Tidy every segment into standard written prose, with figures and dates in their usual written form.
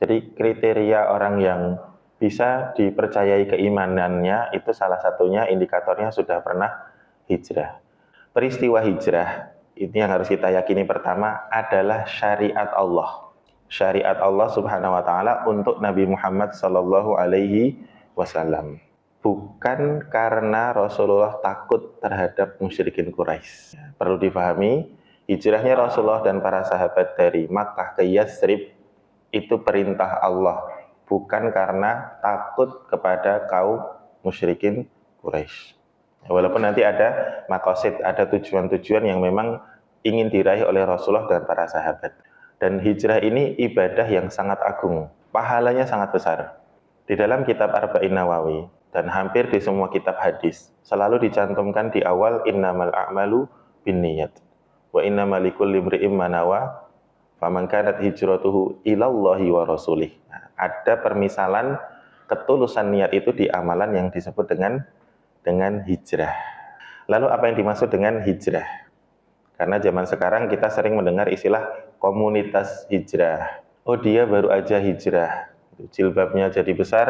Jadi kriteria orang yang bisa dipercayai keimanannya itu salah satunya indikatornya sudah pernah hijrah. Peristiwa hijrah ini yang harus kita yakini pertama adalah syariat Allah. Syariat Allah Subhanahu wa taala untuk Nabi Muhammad sallallahu alaihi wasallam. Bukan karena Rasulullah takut terhadap musyrikin Quraisy. Perlu difahami, hijrahnya Rasulullah dan para sahabat dari Makkah ke Yatsrib itu perintah Allah, bukan karena takut kepada kaum musyrikin Quraisy. Walaupun nanti ada maqasid, ada tujuan-tujuan yang memang ingin diraih oleh Rasulullah dan para sahabat. Dan hijrah ini ibadah yang sangat agung, pahalanya sangat besar. Di dalam kitab Arba'in Nawawi dan hampir di semua kitab hadis selalu dicantumkan di awal innamal a'malu binniyat wa innamal likulli imri'in ma nawa faman kanat hijratuhu ilallahi wa rasulih. Nah, ada permisalan ketulusan niat itu di amalan yang disebut dengan hijrah. Lalu apa yang dimaksud dengan hijrah? Karena zaman sekarang kita sering mendengar istilah komunitas hijrah. Oh, dia baru aja hijrah, jilbabnya jadi besar,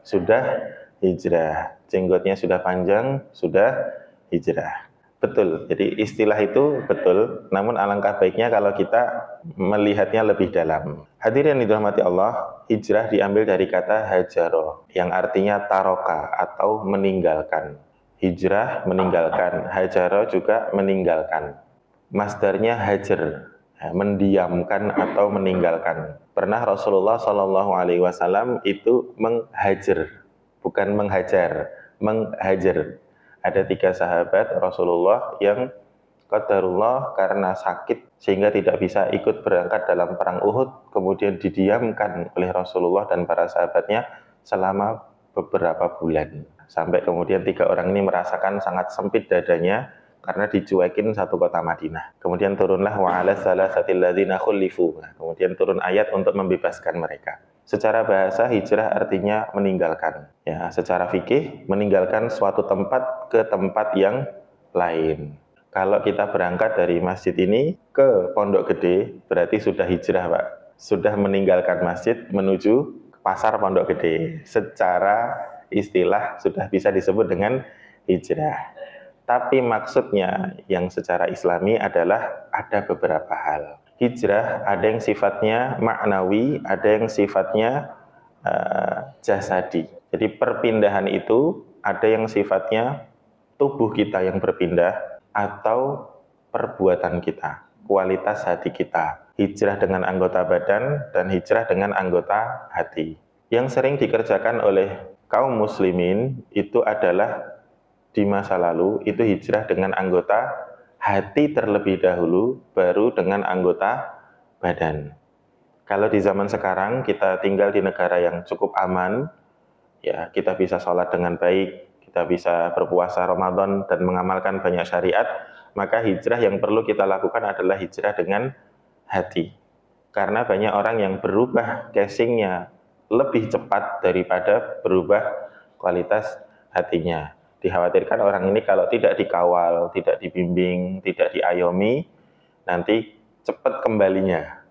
sudah hijrah, jenggotnya sudah panjang, sudah hijrah. Betul, jadi istilah itu betul, namun alangkah baiknya kalau kita melihatnya lebih dalam. Hadirin yang dirahmati Allah, hijrah diambil dari kata hajaro, yang artinya taroka atau meninggalkan. Hijrah meninggalkan, hajaro juga meninggalkan. Masdarnya hajar, mendiamkan atau meninggalkan. Pernah Rasulullah Shallallahu Alaihi Wasallam itu menghajar, bukan menghajar, menghajar. Ada 3 sahabat Rasulullah yang qadarullah karena sakit sehingga tidak bisa ikut berangkat dalam perang Uhud, kemudian didiamkan oleh Rasulullah dan para sahabatnya selama beberapa bulan. Sampai kemudian 3 orang ini merasakan sangat sempit dadanya karena dicuekin satu kota Madinah. Kemudian turunlah wa'ala salasatil ladzina khulifu. Kemudian turun ayat untuk membebaskan mereka. Secara bahasa hijrah artinya meninggalkan. Ya, secara fikih meninggalkan suatu tempat ke tempat yang lain. Kalau kita berangkat dari masjid ini ke Pondok Gede, berarti sudah hijrah, Pak. Sudah meninggalkan masjid menuju pasar Pondok Gede. Secara istilah sudah bisa disebut dengan hijrah. Tapi maksudnya yang secara islami adalah ada beberapa hal. Hijrah ada yang sifatnya maknawi, ada yang sifatnya jasadi. Jadi perpindahan itu ada yang sifatnya tubuh kita yang berpindah atau perbuatan kita, kualitas hati kita. Hijrah dengan anggota badan dan hijrah dengan anggota hati. Yang sering dikerjakan oleh kaum muslimin itu adalah di masa lalu itu hijrah dengan anggota hati terlebih dahulu, baru dengan anggota badan. Kalau di zaman sekarang kita tinggal di negara yang cukup aman, ya kita bisa sholat dengan baik, kita bisa berpuasa Ramadan dan mengamalkan banyak syariat, maka hijrah yang perlu kita lakukan adalah hijrah dengan hati. Karena banyak orang yang berubah casingnya lebih cepat daripada berubah kualitas hatinya. Dikhawatirkan orang ini kalau tidak dikawal, tidak dibimbing, tidak diayomi, nanti cepat kembalinya,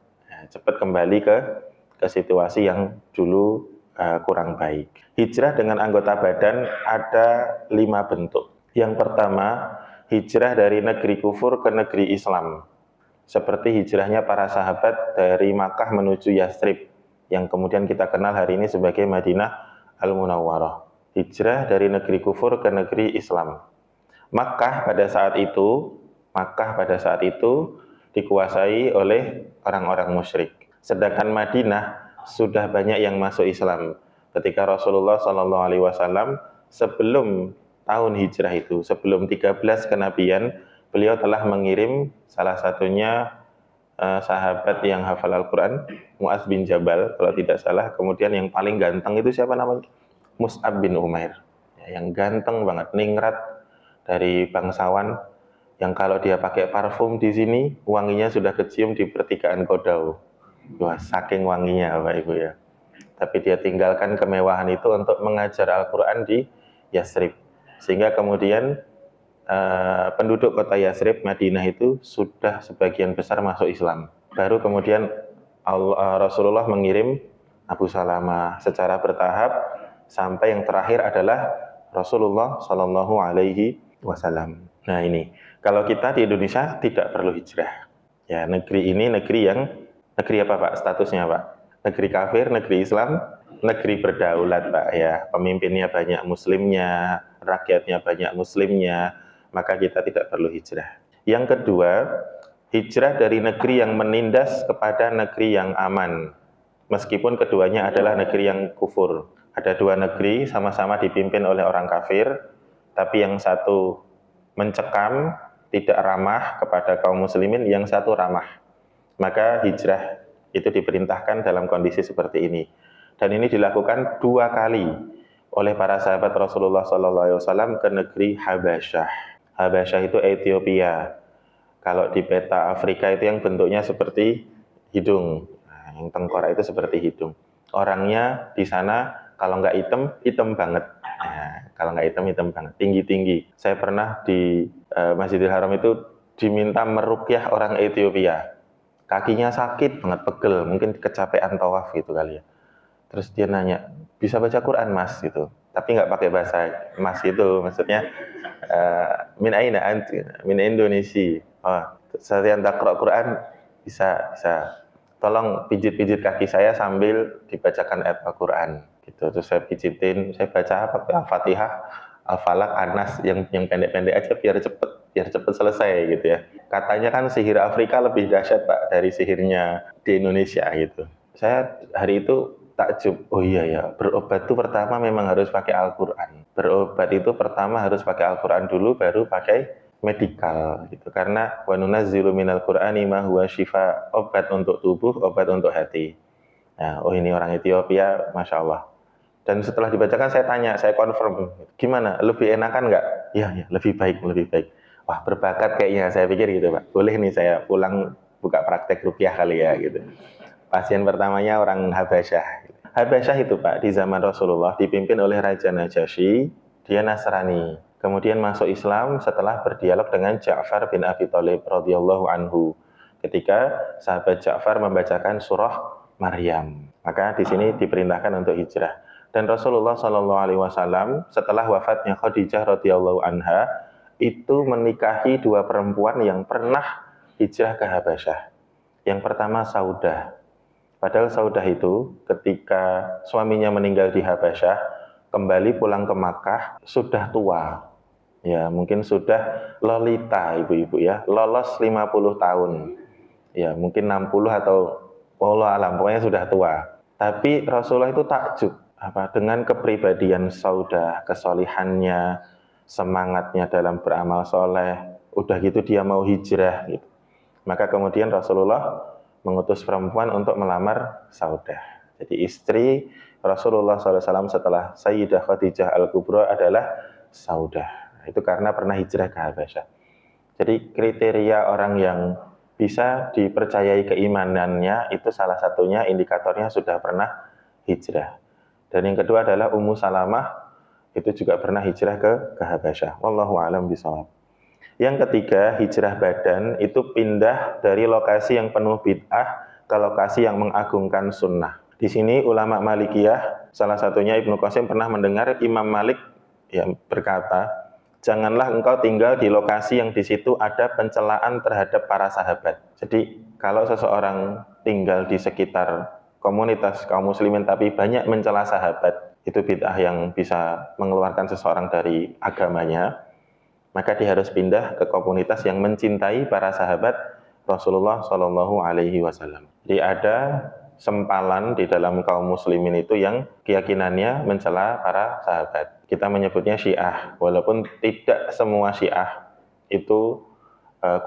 cepat kembali ke situasi yang dulu kurang baik. Hijrah dengan anggota badan ada 5 bentuk. Yang pertama, hijrah dari negeri kufur ke negeri Islam. Seperti hijrahnya para sahabat dari Makkah menuju Yatsrib, yang kemudian kita kenal hari ini sebagai Madinah Al-Munawwarah. Hijrah dari negeri kufur ke negeri Islam. Makkah pada saat itu dikuasai oleh orang-orang musyrik. Sedangkan Madinah sudah banyak yang masuk Islam. Ketika Rasulullah SAW sebelum tahun hijrah itu, sebelum 13 kenabian, beliau telah mengirim salah satunya sahabat yang hafal Al-Quran, Mu'adz bin Jabal, kalau tidak salah. Kemudian yang paling ganteng itu siapa namanya? Mus'ab bin Umair. Ya, yang ganteng banget, ningrat dari bangsawan, yang kalau dia pakai parfum di sini, wanginya sudah kecium di pertigaan Kodau. Wah, saking wanginya Bapak Ibu ya. Tapi dia tinggalkan kemewahan itu untuk mengajar Al-Quran di Yatsrib. Sehingga kemudian penduduk kota Yatsrib, Madinah itu sudah sebagian besar masuk Islam. Baru kemudian Rasulullah mengirim Abu Salamah secara bertahap sampai yang terakhir adalah Rasulullah Shallallahu Alaihi Wasallam. Nah ini, kalau kita di Indonesia tidak perlu hijrah. Ya negeri ini negeri apa Pak? Statusnya Pak? Negeri kafir, negeri Islam, negeri berdaulat Pak ya. Pemimpinnya banyak Muslimnya, rakyatnya banyak Muslimnya, maka kita tidak perlu hijrah. Yang kedua, hijrah dari negeri yang menindas kepada negeri yang aman. Meskipun keduanya adalah negeri yang kufur. Ada dua negeri sama-sama dipimpin oleh orang kafir, tapi yang satu mencekam, tidak ramah kepada kaum muslimin, yang satu ramah. Maka hijrah itu diperintahkan dalam kondisi seperti ini. Dan ini dilakukan 2 kali oleh para sahabat Rasulullah SAW ke negeri Habasyah. Habasyah itu Ethiopia. Kalau di peta Afrika itu yang bentuknya seperti hidung. Yang tengkorak itu seperti hidung. Orangnya di sana kalau nggak hitam, hitam banget. Nah, kalau nggak hitam, hitam banget. Tinggi-tinggi. Saya pernah di Masjidil Haram itu diminta meruqyah orang Ethiopia. Kakinya sakit banget, pegel. Mungkin kecapean tawaf gitu kali ya. Terus dia nanya, bisa baca Quran mas? Gitu. Tapi nggak pakai bahasa mas gitu. Maksudnya, min aina anti? Min Indonesia. Oh, saya takra Quran bisa. Tolong pijit-pijit kaki saya sambil dibacakan ayat Al-Quran gitu. Terus saya pijitin, saya baca apa? Al-Fatihah, Al-Falaq, Anas yang pendek-pendek aja biar cepet selesai gitu ya. Katanya kan sihir Afrika lebih dahsyat Pak dari sihirnya di Indonesia gitu. Saya hari itu takjub, oh iya ya, berobat itu pertama memang harus pakai Al-Quran. Berobat itu pertama harus pakai Al-Quran dulu, baru pakai medikal gitu, karena wa nunazzilu minal qur'ani ma huwa syifa, obat untuk tubuh, obat untuk hati. Nah, oh ini orang Ethiopia, masya Allah. Dan setelah dibacakan saya tanya, saya confirm, gimana, lebih enakan nggak? Ya, lebih baik. Wah, berbakat kayaknya, saya pikir gitu Pak. Boleh nih saya pulang buka praktek rupiah kali ya gitu. Pasien pertamanya orang Habasyah. Habasyah itu Pak, di zaman Rasulullah dipimpin oleh Raja Najasyi, dia Nasrani. Kemudian masuk Islam setelah berdialog dengan Ja'far bin Abi Thalib radhiyallahu anhu. Ketika sahabat Ja'far membacakan surah Maryam, maka di sini diperintahkan untuk hijrah. Dan Rasulullah Shallallahu Alaihi Wasallam setelah wafatnya Khadijah radhiyallahu anha itu menikahi 2 perempuan yang pernah hijrah ke Habasyah. Yang pertama Saudah. Padahal Saudah itu ketika suaminya meninggal di Habasyah, kembali pulang ke Makkah sudah tua. Ya, mungkin sudah lolita ibu-ibu ya, lolos 50 tahun. Ya, mungkin 60 atau wallahu alam, pokoknya sudah tua. Tapi Rasulullah itu takjub dengan kepribadian Saudah, kesolihannya, semangatnya dalam beramal soleh. Udah gitu dia mau hijrah gitu. Maka kemudian Rasulullah mengutus perempuan untuk melamar Saudah. Jadi istri Rasulullah SAW setelah Sayyidah Khadijah Al-Kubra adalah Saudah. Itu karena pernah hijrah ke Habasyah. Jadi kriteria orang yang bisa dipercayai keimanannya itu salah satunya indikatornya sudah pernah hijrah. Dan yang kedua adalah Ummu Salamah, itu juga pernah hijrah ke Habasyah. Wallahu a'lam bishawab. Yang ketiga, hijrah badan itu pindah dari lokasi yang penuh bid'ah ke lokasi yang mengagungkan sunnah. Di sini ulama Malikiyah, salah satunya Ibnu Qasim pernah mendengar Imam Malik yang berkata, janganlah engkau tinggal di lokasi yang di situ ada pencelaan terhadap para sahabat. Jadi kalau seseorang tinggal di sekitar komunitas kaum muslimin tapi banyak mencela sahabat, itu bid'ah yang bisa mengeluarkan seseorang dari agamanya, maka dia harus pindah ke komunitas yang mencintai para sahabat Rasulullah Shallallahu Alaihi Wasallam. Jadi ada sempalan di dalam kaum muslimin itu yang keyakinannya mencela para sahabat. Kita menyebutnya Syiah, walaupun tidak semua Syiah itu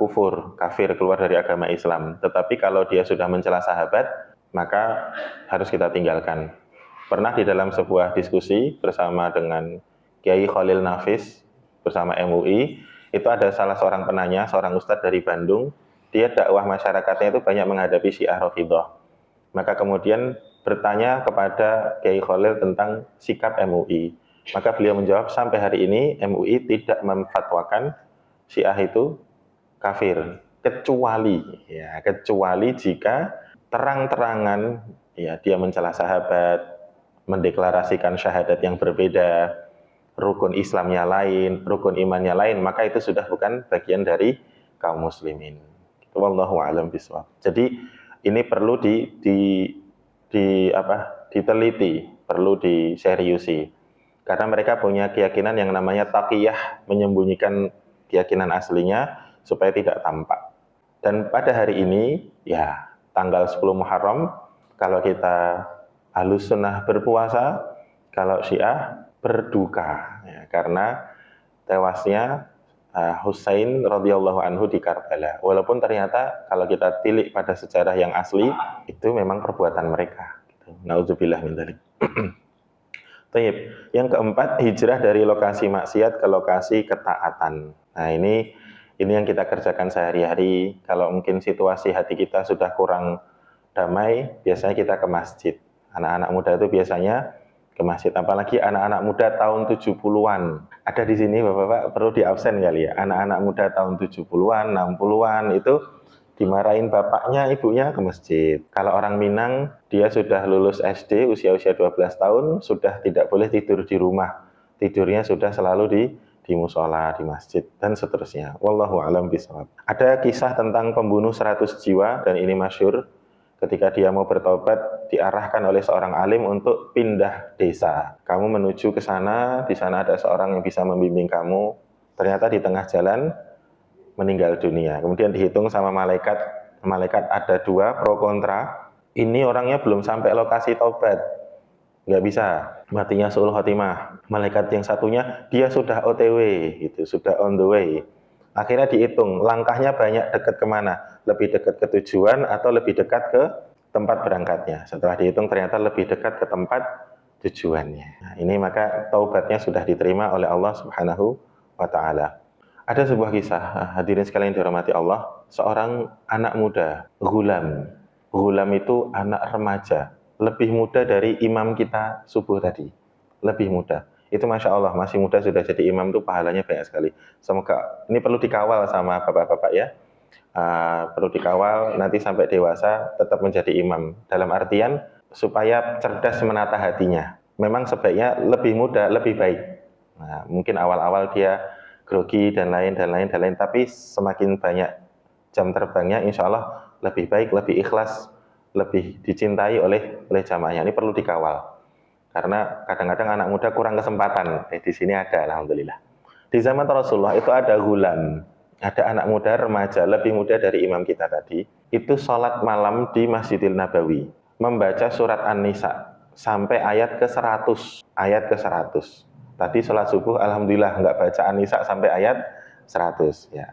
kufur, kafir, keluar dari agama Islam. Tetapi kalau dia sudah mencela sahabat, maka harus kita tinggalkan. Pernah di dalam sebuah diskusi bersama dengan Kiai Khalil Nafis bersama MUI, itu ada salah seorang penanya, seorang ustadz dari Bandung, dia dakwah masyarakatnya itu banyak menghadapi Syiah Rafidhah. Maka kemudian bertanya kepada Kiai Khalil tentang sikap MUI. Maka beliau menjawab, sampai hari ini MUI tidak memfatwakan Syiah itu kafir, kecuali jika terang-terangan ya dia mencela sahabat, mendeklarasikan syahadat yang berbeda, rukun Islamnya lain, rukun imannya lain, maka itu sudah bukan bagian dari kaum muslimin. Wallahu a'lam bishawab. Jadi ini perlu diteliti, perlu diseriusi. Karena mereka punya keyakinan yang namanya taqiyah, menyembunyikan keyakinan aslinya supaya tidak tampak. Dan pada hari ini, ya tanggal 10 Muharram, kalau kita Ahlus Sunnah berpuasa, kalau Syiah berduka, ya, karena tewasnya Husain radhiyallahu anhu di Karbala. Walaupun ternyata kalau kita tilik pada sejarah yang asli, itu memang perbuatan mereka. Gitu. Nauzubillah min dzalik. Taib. Yang keempat, hijrah dari lokasi maksiat ke lokasi ketaatan. Nah, ini yang kita kerjakan sehari-hari. Kalau mungkin situasi hati kita sudah kurang damai, biasanya kita ke masjid. Anak-anak muda itu biasanya ke masjid, apalagi anak-anak muda tahun 70-an. Ada di sini Bapak-bapak, perlu di absen kali ya. Anak-anak muda tahun 70-an, 60-an itu dimarahin bapaknya, ibunya ke masjid. Kalau orang Minang, dia sudah lulus SD, usia-usia 12 tahun, sudah tidak boleh tidur di rumah. Tidurnya sudah selalu di musola, di masjid, dan seterusnya. Wallahu a'lam bishawab. Ada kisah tentang pembunuh 100 jiwa, dan ini masyhur. Ketika dia mau bertobat, diarahkan oleh seorang alim untuk pindah desa. Kamu menuju ke sana, di sana ada seorang yang bisa membimbing kamu. Ternyata di tengah jalan, meninggal dunia. Kemudian dihitung sama malaikat ada 2 pro kontra. Ini orangnya belum sampai lokasi taubat, nggak bisa, matinya suul khotimah. Malaikat yang satunya dia sudah OTW, itu sudah on the way. Akhirnya dihitung langkahnya banyak, dekat kemana? Lebih dekat ke tujuan atau lebih dekat ke tempat berangkatnya? Setelah dihitung ternyata lebih dekat ke tempat tujuannya. Nah, ini maka taubatnya sudah diterima oleh Allah Subhanahu wa Ta'ala. Ada sebuah kisah, hadirin sekalian dirahmati Allah, seorang anak muda, ghulam. Ghulam itu anak remaja, lebih muda dari imam kita subuh tadi, lebih muda. Itu Masya Allah, masih muda sudah jadi imam itu pahalanya banyak sekali. Semoga, ini perlu dikawal sama bapak-bapak ya, perlu dikawal nanti sampai dewasa tetap menjadi imam. Dalam artian, supaya cerdas menata hatinya. Memang sebaiknya lebih muda, lebih baik. Nah, mungkin awal-awal dia grogi dan lain, tapi semakin banyak jam terbangnya, insya Allah lebih baik, lebih ikhlas, lebih dicintai oleh jamaahnya. Ini perlu dikawal. Karena kadang-kadang anak muda kurang kesempatan. Di sini ada, alhamdulillah. Di zaman Rasulullah itu ada ghulam, ada anak muda remaja, lebih muda dari imam kita tadi. Itu sholat malam di Masjidil Nabawi, membaca surat An-Nisa sampai ayat ke-100. Ayat ke-100. Tadi sholat subuh, alhamdulillah nggak baca An-Nisa sampai ayat 100. Ya,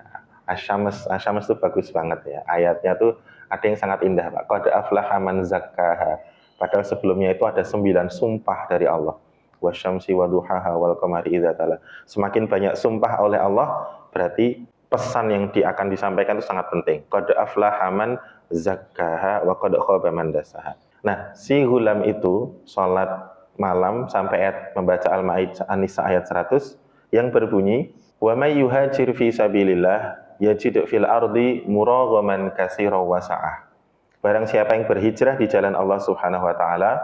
Asyams itu bagus banget ya. Ayatnya tuh ada yang sangat indah, Pak. Qad aflaha man zakkaha. Padahal sebelumnya itu ada 9 sumpah dari Allah. Wasyamsi waduhaha wal qamari idza tala. Semakin banyak sumpah oleh Allah, berarti pesan yang akan disampaikan itu sangat penting. Qad aflaha man zakkaha wa qad khaba man dassaha. Nah, si ghulam itu sholat malam sampai ayat membaca Al-Maidah An-Nisa ayat 100 yang berbunyi, wa may yuhajir fi sabilillah yajid fil ardi muraghaman katsiran wa sa'ah. Barang siapa yang berhijrah di jalan Allah Subhanahu wa taala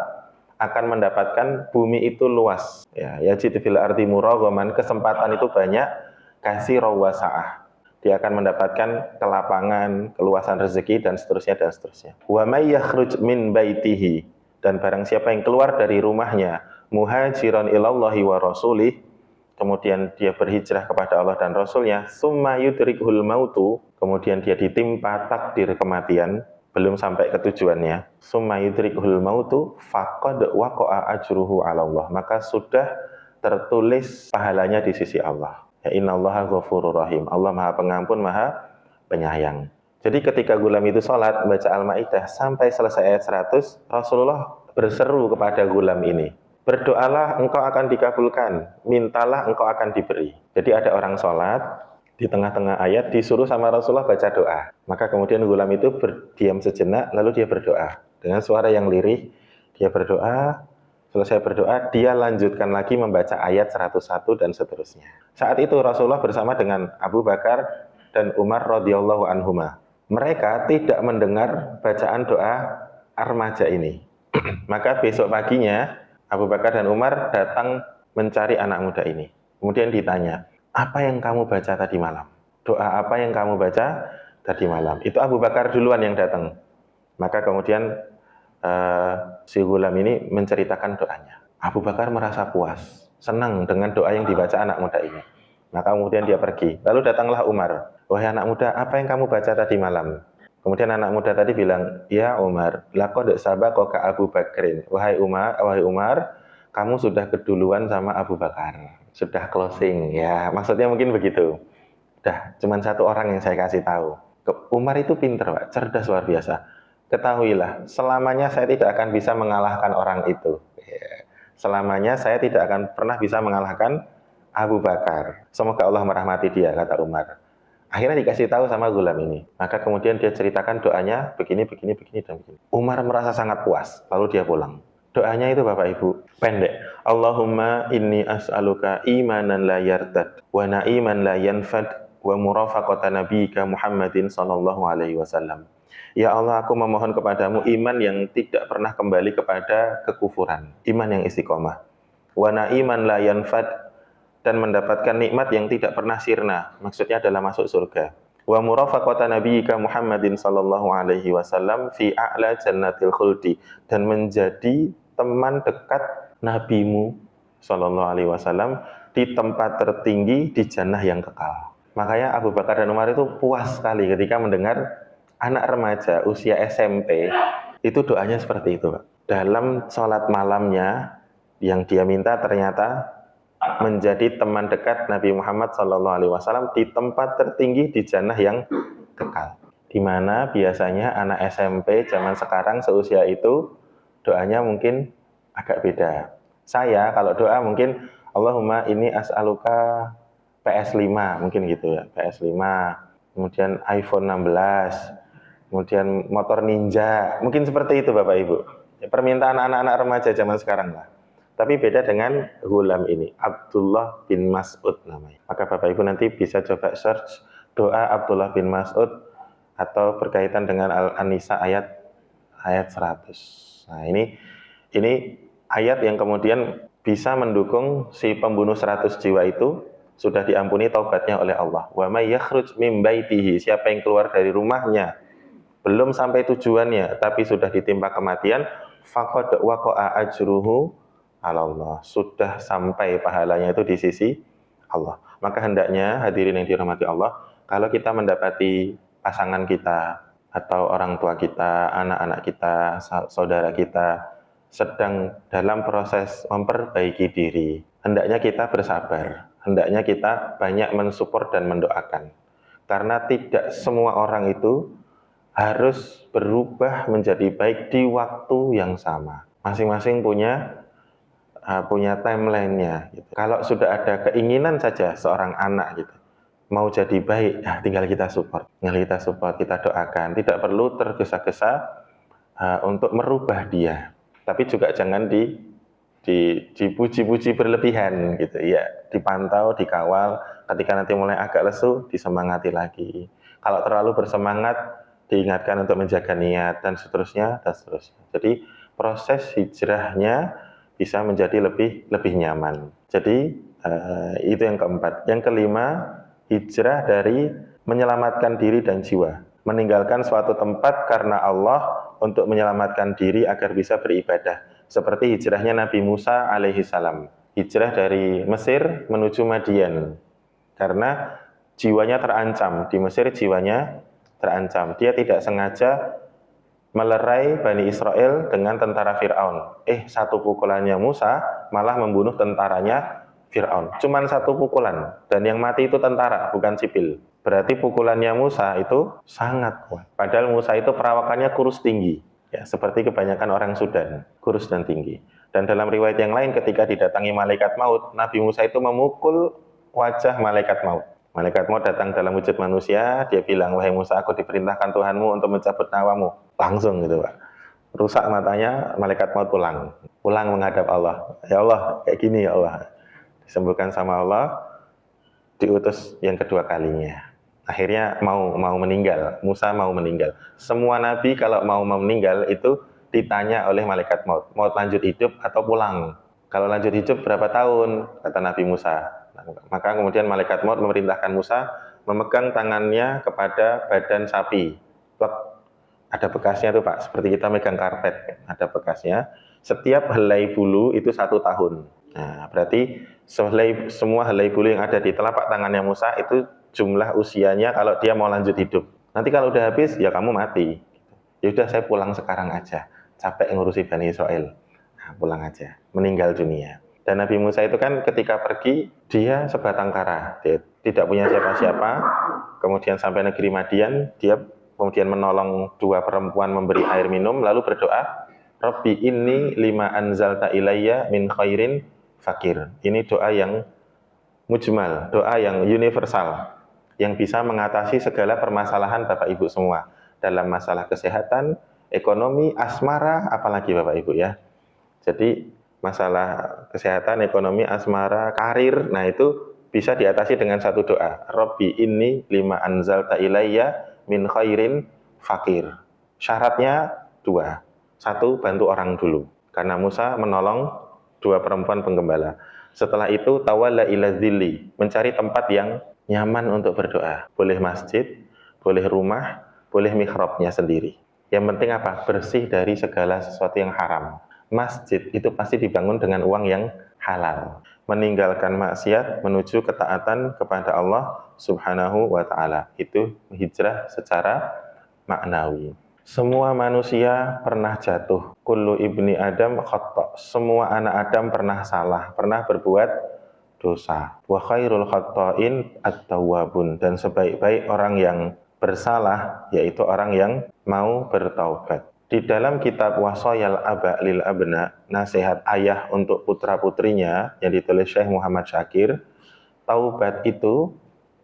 akan mendapatkan bumi itu luas. Ya, yajid fil ardi muraghaman, kesempatan itu banyak, katsiran wa sa'ah. Dia akan mendapatkan kelapangan, keluasan rezeki dan seterusnya dan seterusnya. Wa may yakhruj min baitihi, dan barang siapa yang keluar dari rumahnya muhajiran ilallahi wa rasulih, kemudian dia berhijrah kepada Allah dan Rasulnya, summa yudrikhul mautu, kemudian dia ditimpa takdir kematian, belum sampai ke tujuannya, summa yudrikhul mautu faqad waqa'a ajruhu 'ala Allah, maka sudah tertulis pahalanya di sisi Allah. Ya, innallaha ghafurur rahim. Allah Maha Pengampun, Maha Penyayang. Jadi ketika ghulam itu sholat baca Al-Maidah sampai selesai ayat 100, Rasulullah berseru kepada ghulam ini, berdoalah engkau akan dikabulkan, mintalah engkau akan diberi. Jadi ada orang sholat, di tengah-tengah ayat disuruh sama Rasulullah baca doa. Maka kemudian ghulam itu berdiam sejenak, lalu dia berdoa. Dengan suara yang lirih, dia berdoa, selesai berdoa, dia lanjutkan lagi membaca ayat 101 dan seterusnya. Saat itu Rasulullah bersama dengan Abu Bakar dan Umar radhiyallahu anhuma. Mereka tidak mendengar bacaan doa remaja ini. Maka besok paginya Abu Bakar dan Umar datang mencari anak muda ini. Kemudian ditanya, apa yang kamu baca tadi malam? Doa apa yang kamu baca tadi malam? Itu Abu Bakar duluan yang datang. Maka kemudian si Ghulam ini menceritakan doanya. Abu Bakar merasa puas, senang dengan doa yang dibaca anak muda ini. Maka kemudian dia pergi. Lalu datanglah Umar. Wahai anak muda, apa yang kamu baca tadi malam? Kemudian anak muda tadi bilang, ya Umar, laqad sabaqaka Abu Bakrin. Wahai Umar, kamu sudah keduluan sama Abu Bakar. Sudah closing. Ya, maksudnya mungkin begitu. Dah, cuman satu orang yang saya kasih tahu. Umar itu pinter, Pak, cerdas luar biasa. Ketahuilah, selamanya saya tidak akan bisa mengalahkan orang itu. Ya. Selamanya saya tidak akan pernah bisa mengalahkan Abu Bakar. Semoga Allah merahmati dia, kata Umar. Akhirnya dikasih tahu sama Ghulam ini. Maka kemudian dia ceritakan doanya begini, begini, begini, dan begini. Umar merasa sangat puas, lalu dia pulang. Doanya itu Bapak Ibu, pendek. Allahumma inni as'aluka imanan la yartad, wa na'iman la yanfad, wa murafaqata nabiyyika Muhammadin sallallahu alaihi wasallam. Ya Allah, aku memohon kepadamu iman yang tidak pernah kembali kepada kekufuran, iman yang istiqomah. Wa na'iman la yanfad, dan mendapatkan nikmat yang tidak pernah sirna, maksudnya adalah masuk surga. Wa murafaqata nabiyyika Muhammadin sallallahu alaihi wasallam fi a'la jannatil khuldi, dan menjadi teman dekat nabimu sallallahu alaihi wasallam di tempat tertinggi di jannah yang kekal. Makanya Abu Bakar dan Umar itu puas sekali ketika mendengar anak remaja usia SMP itu doanya seperti itu, Pak. Dalam sholat malamnya yang dia minta ternyata menjadi teman dekat Nabi Muhammad SAW di tempat tertinggi di jannah yang kekal. Di mana biasanya anak SMP zaman sekarang seusia itu doanya mungkin agak beda. Saya kalau doa mungkin Allahumma inni as'aluka PS5 mungkin gitu ya, PS5, kemudian iPhone 16, kemudian motor ninja, mungkin seperti itu Bapak Ibu. Permintaan anak-anak remaja zaman sekarang lah. Tapi beda dengan Ghulam ini, Abdullah bin Mas'ud namanya. Maka Bapak Ibu nanti bisa coba search doa Abdullah bin Mas'ud atau berkaitan dengan Al-Nisa ayat 100. Nah, ini ayat yang kemudian bisa mendukung si pembunuh 100 jiwa itu sudah diampuni taubatnya oleh Allah. Wa may yakhruj min baitihi, siapa yang keluar dari rumahnya belum sampai tujuannya tapi sudah ditimpa kematian, faqad waqa'a ajruhu Allah, sudah sampai pahalanya itu di sisi Allah. Maka hendaknya hadirin yang dirahmati Allah, kalau kita mendapati pasangan kita atau orang tua kita, anak-anak kita, saudara kita sedang dalam proses memperbaiki diri, hendaknya kita bersabar, hendaknya kita banyak mensupport dan mendoakan. Karena tidak semua orang itu harus berubah menjadi baik di waktu yang sama. Masing-masing punya timeline-nya. Gitu. Kalau sudah ada keinginan saja seorang anak gitu, mau jadi baik, tinggal kita support, kita doakan. Tidak perlu tergesa-gesa untuk merubah dia, tapi juga jangan dipuji-puji berlebihan gitu. Ya, dipantau, dikawal. Ketika nanti mulai agak lesu, disemangati lagi. Kalau terlalu bersemangat, diingatkan untuk menjaga niat dan seterusnya dan seterusnya. Jadi proses hijrahnya bisa menjadi lebih nyaman. Jadi itu yang keempat. Yang kelima, hijrah dari menyelamatkan diri dan jiwa. Meninggalkan suatu tempat karena Allah untuk menyelamatkan diri agar bisa beribadah. Seperti hijrahnya Nabi Musa alaihi salam. Hijrah dari Mesir menuju Madian. Karena jiwanya terancam. Di Mesir jiwanya terancam. Dia tidak sengaja melerai Bani Israel dengan tentara Fir'aun. Satu pukulannya Musa malah membunuh tentaranya Fir'aun. Cuman satu pukulan, dan yang mati itu tentara, bukan sipil. Berarti pukulannya Musa itu sangat kuat. Padahal Musa itu perawakannya kurus tinggi, ya, seperti kebanyakan orang Sudan, kurus dan tinggi. Dan dalam riwayat yang lain ketika didatangi malaikat maut, Nabi Musa itu memukul wajah malaikat maut. Malaikat maut datang dalam wujud manusia, dia bilang, wahai Musa, aku diperintahkan Tuhanmu untuk mencabut nyawamu. Langsung gitu Pak. Rusak matanya, malaikat maut pulang menghadap Allah. Ya Allah, kayak gini ya Allah. Disembuhkan sama Allah, diutus yang kedua kalinya. Akhirnya mau meninggal, Musa mau meninggal. Semua nabi kalau mau meninggal itu ditanya oleh malaikat maut, mau lanjut hidup atau pulang? Kalau lanjut hidup berapa tahun? Kata Nabi Musa. Maka kemudian malaikat maut memerintahkan Musa memegang tangannya kepada badan sapi. Ada bekasnya tuh Pak, seperti kita megang karpet, ada bekasnya. Setiap helai bulu itu 1 tahun. Nah, berarti semua helai bulu yang ada di telapak tangannya Musa itu jumlah usianya kalau dia mau lanjut hidup. Nanti kalau udah habis, ya kamu mati. Ya udah saya pulang sekarang aja, capek ngurusi Bani Israel. Nah, pulang aja, meninggal dunia. Dan Nabi Musa itu kan ketika pergi, dia sebatang kara, dia tidak punya siapa-siapa. Kemudian sampai negeri Madian, dia kemudian menolong 2 perempuan memberi air minum, lalu berdoa, Rabbi inni lima anzalta ilayya min khairin fakir. Ini doa yang mujmal, doa yang universal, yang bisa mengatasi segala permasalahan Bapak Ibu semua. Dalam masalah kesehatan, ekonomi, asmara, apalagi Bapak Ibu ya. Jadi masalah kesehatan, ekonomi, asmara, karir, nah itu bisa diatasi dengan satu doa. Rabbi inni lima anzalta ilayya min khairin fakir. Syaratnya 2. 1, bantu orang dulu. Karena Musa menolong 2 perempuan penggembala. Setelah itu tawalla ila dzilli, mencari tempat yang nyaman untuk berdoa. Boleh masjid, boleh rumah, boleh mihrabnya sendiri. Yang penting apa? Bersih dari segala sesuatu yang haram. Masjid itu pasti dibangun dengan uang yang halal. Meninggalkan maksiat menuju ketaatan kepada Allah Subhanahu wa Ta'ala. Itu hijrah secara maknawi. Semua manusia pernah jatuh. Kullu ibni Adam khata'. Semua anak Adam pernah salah, pernah berbuat dosa. Wa khairul khata'in at-tawwabun. Dan sebaik-baik orang yang bersalah yaitu orang yang mau bertaubat. Di dalam kitab Wasayal Aba lil Abna, nasihat ayah untuk putra-putrinya yang ditulis Syekh Muhammad Syakir, taubat itu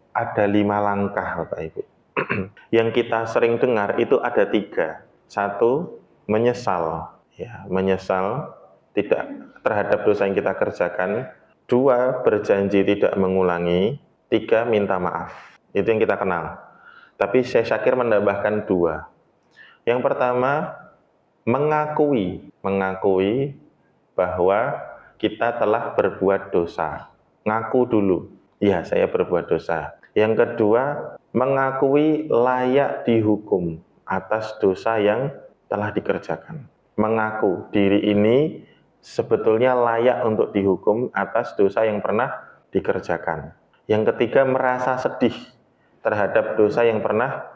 ada 5 langkah Bapak Ibu. Yang kita sering dengar itu ada 3. 1, menyesal, ya, menyesal tidak terhadap dosa yang kita kerjakan. 2, berjanji tidak mengulangi. 3, minta maaf. Itu yang kita kenal. Tapi Syekh Syakir menambahkan 2. Yang pertama, mengakui bahwa kita telah berbuat dosa. Ngaku dulu, ya saya berbuat dosa. Yang kedua, mengakui layak dihukum atas dosa yang telah dikerjakan. Mengaku diri ini sebetulnya layak untuk dihukum atas dosa yang pernah dikerjakan. Yang ketiga, merasa sedih terhadap dosa yang pernah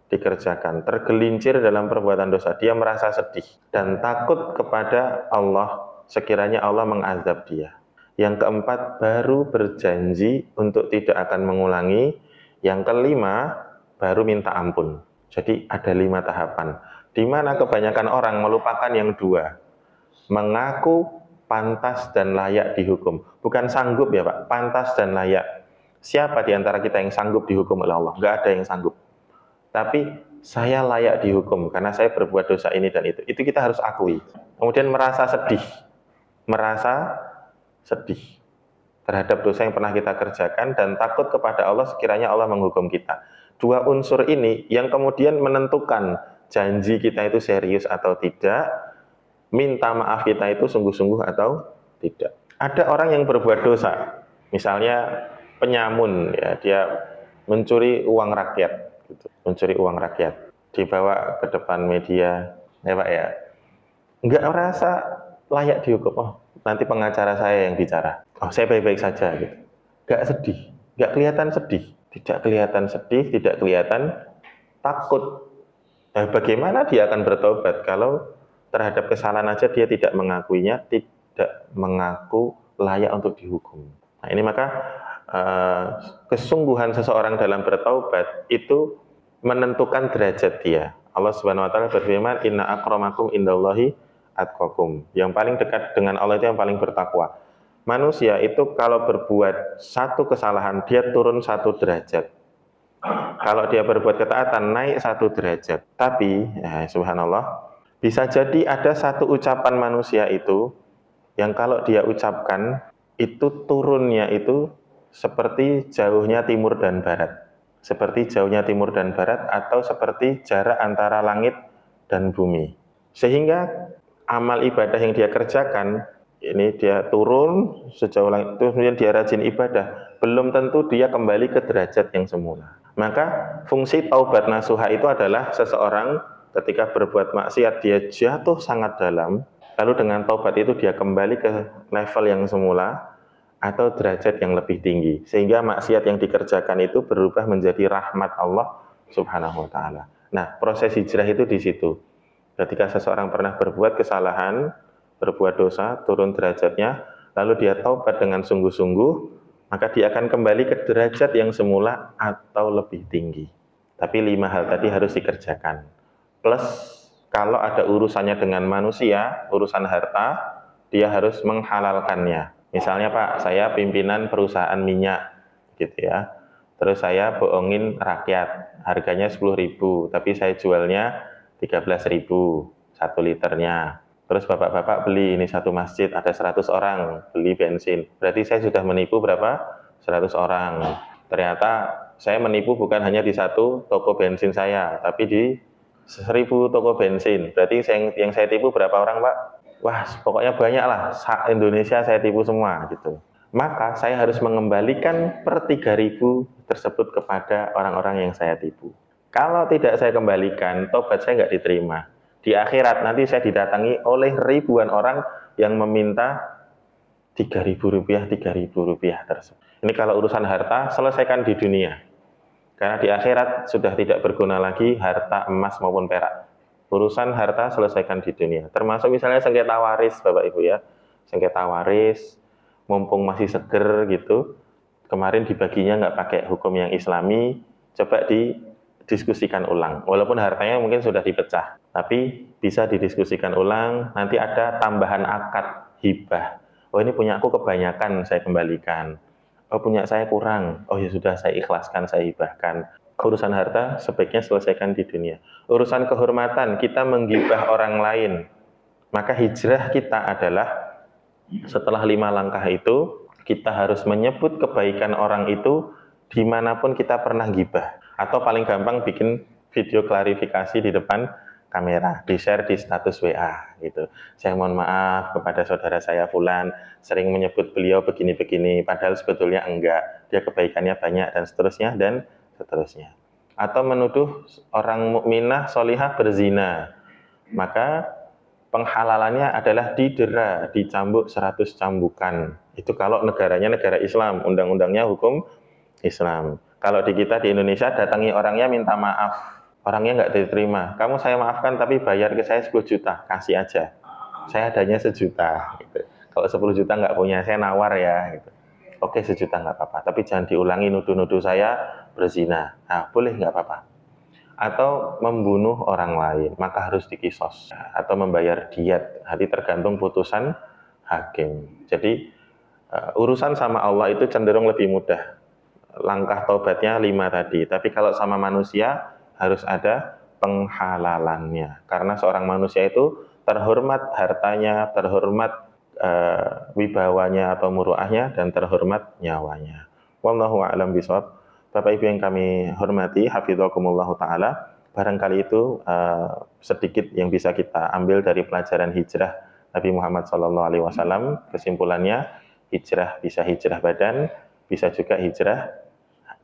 dikerjakan, tergelincir dalam perbuatan dosa, dia merasa sedih dan takut kepada Allah sekiranya Allah mengazab dia. Yang keempat, baru berjanji untuk tidak akan mengulangi. Yang kelima, baru minta ampun. Jadi ada 5 tahapan, di mana kebanyakan orang melupakan yang 2, mengaku pantas dan layak dihukum. Bukan sanggup ya Pak, pantas dan layak. Siapa di antara kita yang sanggup dihukum oleh Allah? Nggak ada yang sanggup. Tapi saya layak dihukum karena saya berbuat dosa ini dan itu. Itu kita harus akui. Kemudian merasa sedih terhadap dosa yang pernah kita kerjakan dan takut kepada Allah sekiranya Allah menghukum kita. 2 unsur ini yang kemudian menentukan janji kita itu serius atau tidak, minta maaf kita itu sungguh-sungguh atau tidak. Ada orang yang berbuat dosa, misalnya penyamun, ya, dia mencuri uang rakyat. Mencuri uang rakyat, dibawa ke depan media, ya Pak ya, nggak merasa layak dihukum. Oh, nanti pengacara saya yang bicara. Oh, saya baik-baik saja, gitu. Nggak sedih, nggak kelihatan sedih, tidak kelihatan takut. Nah, bagaimana dia akan bertobat kalau terhadap kesalahan aja dia tidak mengakuinya, tidak mengaku layak untuk dihukum. Nah, ini maka kesungguhan seseorang dalam bertaubat itu menentukan derajat dia. Allah Subhanahu wa taala berfirman, "Inna akramakum indallahi atqakum." Yang paling dekat dengan Allah itu yang paling bertakwa. Manusia itu kalau berbuat satu kesalahan dia turun 1 derajat. Kalau dia berbuat ketaatan naik 1 derajat. Tapi subhanallah, bisa jadi ada satu ucapan manusia itu yang kalau dia ucapkan itu turunnya itu seperti jauhnya timur dan barat. Seperti jauhnya timur dan barat atau seperti jarak antara langit dan bumi. Sehingga amal ibadah yang dia kerjakan, ini dia turun sejauh langit, terus kemudian dia rajin ibadah, belum tentu dia kembali ke derajat yang semula. Maka fungsi taubat nasuha itu adalah seseorang ketika berbuat maksiat dia jatuh sangat dalam, lalu dengan taubat itu dia kembali ke level yang semula atau derajat yang lebih tinggi, sehingga maksiat yang dikerjakan itu berubah menjadi rahmat Allah Subhanahu wa taala. Nah, proses hijrah itu di situ. Ketika seseorang pernah berbuat kesalahan, berbuat dosa, turun derajatnya, lalu dia taubat dengan sungguh-sungguh, maka dia akan kembali ke derajat yang semula atau lebih tinggi. Tapi 5 hal tadi harus dikerjakan. Plus, kalau ada urusannya dengan manusia, urusan harta, dia harus menghalalkannya. Misalnya Pak, saya pimpinan perusahaan minyak, gitu ya. Terus saya bohongin rakyat, harganya 10.000, tapi saya jualnya 13.000 1 liternya. Terus bapak-bapak beli, ini satu masjid ada 100 orang beli bensin. Berarti saya sudah menipu berapa? 100 orang. Ternyata saya menipu bukan hanya di satu toko bensin saya, tapi di 1.000 toko bensin. Berarti yang saya tipu berapa orang Pak? Wah, pokoknya banyak lah. Indonesia saya tipu semua gitu. Maka saya harus mengembalikan per 3.000 tersebut kepada orang-orang yang saya tipu. Kalau tidak saya kembalikan, tobat saya nggak diterima. Di akhirat nanti saya didatangi oleh ribuan orang yang meminta 3.000 rupiah, 3.000 rupiah tersebut. Ini kalau urusan harta, selesaikan di dunia. Karena di akhirat sudah tidak berguna lagi harta emas maupun perak. Urusan harta selesaikan di dunia. Termasuk misalnya sengketa waris, Bapak Ibu ya. Sengketa waris, mumpung masih seger gitu, kemarin dibaginya nggak pakai hukum yang islami, coba didiskusikan ulang. Walaupun hartanya mungkin sudah dipecah, tapi bisa didiskusikan ulang, nanti ada tambahan akad hibah. Oh ini punya aku kebanyakan, saya kembalikan. Oh punya saya kurang, oh ya sudah saya ikhlaskan, saya hibahkan. Urusan harta sebaiknya selesaikan di dunia. Urusan kehormatan, kita menggibah orang lain. Maka hijrah kita adalah setelah 5 langkah itu, kita harus menyebut kebaikan orang itu dimanapun kita pernah gibah. Atau paling gampang bikin video klarifikasi di depan kamera, di-share di status WA gitu. Saya mohon maaf kepada saudara saya Fulan, sering menyebut beliau begini-begini, padahal sebetulnya enggak. Dia kebaikannya banyak dan seterusnya dan seterusnya. Atau menuduh orang mukminah solihah berzina, maka penghalalannya adalah didera, dicambuk 100 cambukan. Itu kalau negaranya negara Islam, undang-undangnya hukum Islam. Kalau di kita di Indonesia datangi orangnya minta maaf, orangnya nggak diterima. Kamu saya maafkan tapi bayar ke saya 10 juta, kasih aja. Saya adanya 1 juta. Gitu. Kalau 10 juta nggak punya, saya nawar ya. Gitu. Oke 1 juta nggak apa-apa, tapi jangan diulangi nuduh-nuduh saya berzina. Nah boleh nggak apa-apa. Atau membunuh orang lain, maka harus dikisos. Atau membayar diat, nanti tergantung putusan hakim. Jadi urusan sama Allah itu cenderung lebih mudah. Langkah taubatnya 5 tadi, tapi kalau sama manusia harus ada penghalalannya. Karena seorang manusia itu terhormat hartanya, terhormat wibawanya atau muruahnya, dan terhormat nyawanya. Wallahu a'lam bishawab. Bapak Ibu yang kami hormati, hafidzakumullah taala, barangkali itu sedikit yang bisa kita ambil dari pelajaran hijrah Nabi Muhammad SAW. Kesimpulannya, hijrah bisa hijrah badan, bisa juga hijrah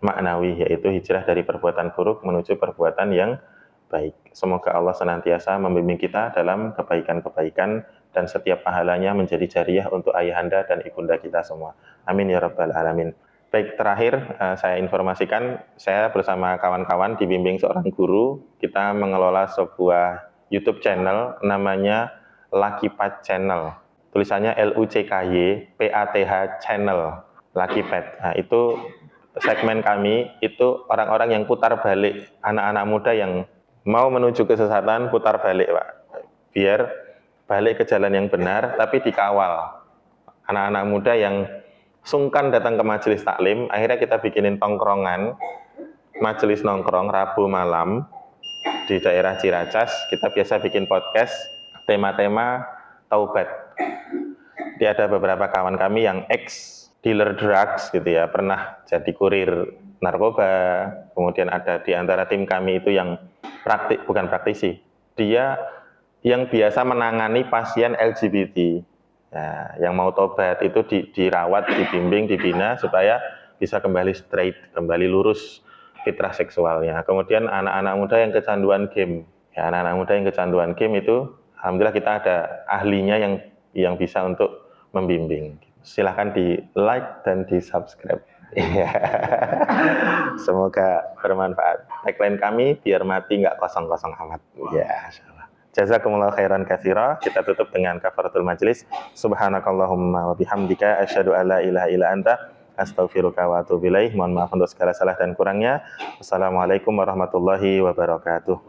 maknawi, yaitu hijrah dari perbuatan buruk menuju perbuatan yang baik. Semoga Allah senantiasa membimbing kita dalam kebaikan-kebaikan dan setiap pahalanya menjadi jariah untuk ayahanda dan ibunda kita semua. Amin ya rabbal alamin. Baik, terakhir saya informasikan, saya bersama kawan-kawan dibimbing seorang guru, kita mengelola sebuah YouTube channel namanya Lucky Path Channel. Tulisannya LUCKY-PATH Channel, Lucky Path. Nah, itu segmen kami itu orang-orang yang putar balik, anak-anak muda yang mau menuju kesesatan putar balik Pak, biar balik ke jalan yang benar tapi dikawal. Anak-anak muda yang sungkan datang ke majelis taklim, akhirnya kita bikinin tongkrongan, majelis nongkrong Rabu malam di daerah Ciracas. Kita biasa bikin podcast tema-tema taubat. Jadi ada beberapa kawan kami yang dealer drugs gitu ya, pernah jadi kurir narkoba. Kemudian ada di antara tim kami itu yang bukan praktisi, dia yang biasa menangani pasien LGBT. Nah, yang mau tobat itu dirawat, dibimbing, dibina supaya bisa kembali straight, kembali lurus fitrah seksualnya. Kemudian anak-anak muda yang kecanduan game. Ya, anak-anak muda yang kecanduan game itu alhamdulillah kita ada ahlinya yang bisa untuk membimbing. Silahkan di like dan di subscribe. Iya. Semoga bermanfaat. Tagline kami biar mati nggak kosong-kosong amat. Ya, insyaallah. Jazakumullah khairan katsira. Kita tutup dengan kafaratul majlis. Subhanakallahumma wa bihamdika asyhadu an la ilaha illa anta astaghfiruka wa atubu ilaik. Mohon maaf untuk segala salah dan kurangnya. Wassalamualaikum warahmatullahi wabarakatuh.